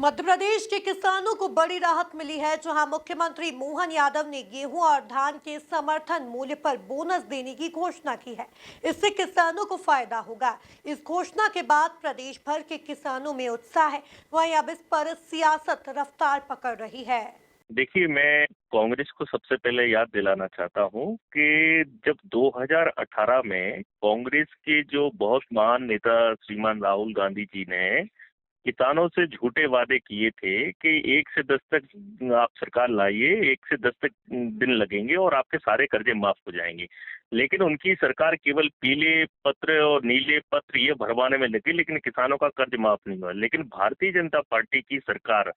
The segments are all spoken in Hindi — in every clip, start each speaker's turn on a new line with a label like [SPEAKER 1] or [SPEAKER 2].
[SPEAKER 1] मध्य प्रदेश के किसानों को बड़ी राहत मिली है, जहां मुख्यमंत्री मोहन यादव ने गेहूं और धान के समर्थन मूल्य पर बोनस देने की घोषणा की है। इससे किसानों को फायदा होगा। इस घोषणा के बाद प्रदेश भर के किसानों में उत्साह है। वहीं अब इस पर सियासत रफ्तार पकड़ रही है।
[SPEAKER 2] देखिए, मैं कांग्रेस को सबसे पहले याद दिलाना चाहता हूं कि जब 2018 में कांग्रेस के जो बहुत महान नेता श्रीमान राहुल गांधी जी ने किसानों से झूठे वादे किए थे कि 1 से 10 तक आप सरकार लाइए, 1 से 10 तक दिन लगेंगे और आपके सारे कर्जे माफ हो जाएंगे। लेकिन उनकी सरकार केवल पीले पत्र और नीले पत्र ये भरवाने में लगी, लेकिन किसानों का कर्ज माफ नहीं हुआ। लेकिन भारतीय जनता पार्टी की सरकार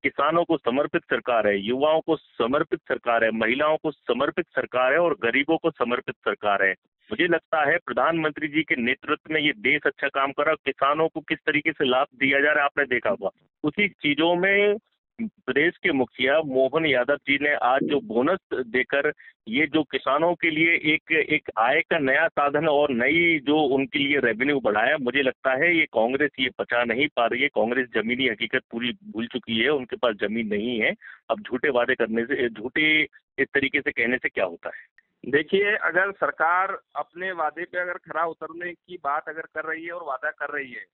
[SPEAKER 2] किसानों को समर्पित सरकार है, युवाओं को समर्पित सरकार है, महिलाओं को समर्पित सरकार है और गरीबों को समर्पित सरकार है। मुझे लगता है प्रधानमंत्री जी के नेतृत्व में ये देश अच्छा काम कर रहा है। किसानों को किस तरीके से लाभ दिया जा रहा है आपने देखा होगा। उसी चीजों में प्रदेश के मुखिया मोहन यादव जी ने आज जो बोनस देकर ये जो किसानों के लिए एक एक आय का नया साधन और नई जो उनके लिए रेवेन्यू बढ़ाया, मुझे लगता है ये कांग्रेस ये पचा नहीं पा रही है। कांग्रेस जमीनी हकीकत पूरी भूल चुकी है, उनके पास जमीन नहीं है। अब झूठे वादे करने से, झूठे इस तरीके से कहने से क्या होता है।
[SPEAKER 3] देखिए, अगर सरकार अपने वादे पे अगर खरा उतरने की बात अगर कर रही है और वादा कर रही है,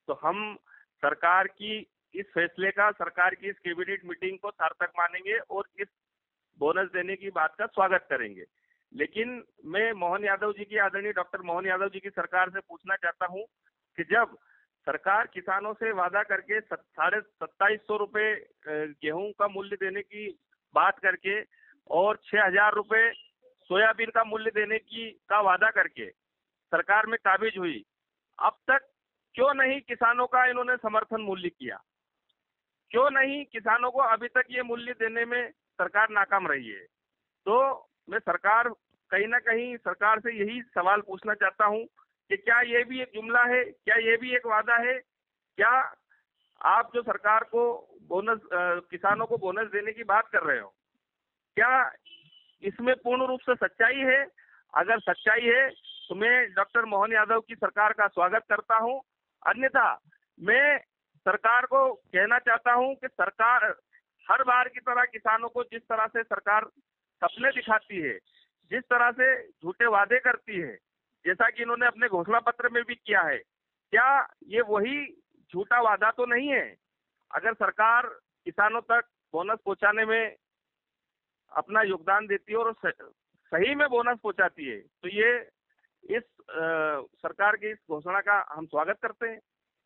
[SPEAKER 3] तो हम सरकार की इस फैसले का, सरकार की इस कैबिनेट मीटिंग को सार्थक मानेंगे और इस बोनस देने की बात का स्वागत करेंगे। लेकिन मैं मोहन यादव जी की, आदरणीय डॉक्टर मोहन यादव जी की सरकार से पूछना चाहता हूं कि जब सरकार किसानों से वादा करके 2750 रुपए गेहूं का मूल्य देने की बात करके और 6000 रुपए सोयाबीन का मूल्य देने की का वादा करके सरकार में काबिज हुई, अब तक क्यों नहीं किसानों का इन्होंने समर्थन मूल्य किया? क्यों नहीं किसानों को अभी तक ये मूल्य देने में सरकार नाकाम रही है? तो मैं सरकार, कहीं ना कहीं सरकार से यही सवाल पूछना चाहता हूं कि क्या ये भी एक जुमला है, क्या ये भी एक वादा है? क्या आप जो सरकार को बोनस, किसानों को बोनस देने की बात कर रहे हो, क्या इसमें पूर्ण रूप से सच्चाई है? अगर सच्चाई है तो मैं डॉक्टर मोहन यादव की सरकार का स्वागत करता हूं। अन्यथा मैं सरकार को कहना चाहता हूं कि सरकार हर बार की तरह किसानों को जिस तरह से सरकार सपने दिखाती है, जिस तरह से झूठे वादे करती है, जैसा कि इन्होंने अपने घोषणा पत्र में भी किया है, क्या ये वही झूठा वादा तो नहीं है? अगर सरकार किसानों तक बोनस पहुंचाने में अपना योगदान देती है और सही में बोनस पहुंचाती है, तो ये इस सरकार की इस घोषणा का हम स्वागत करते हैं।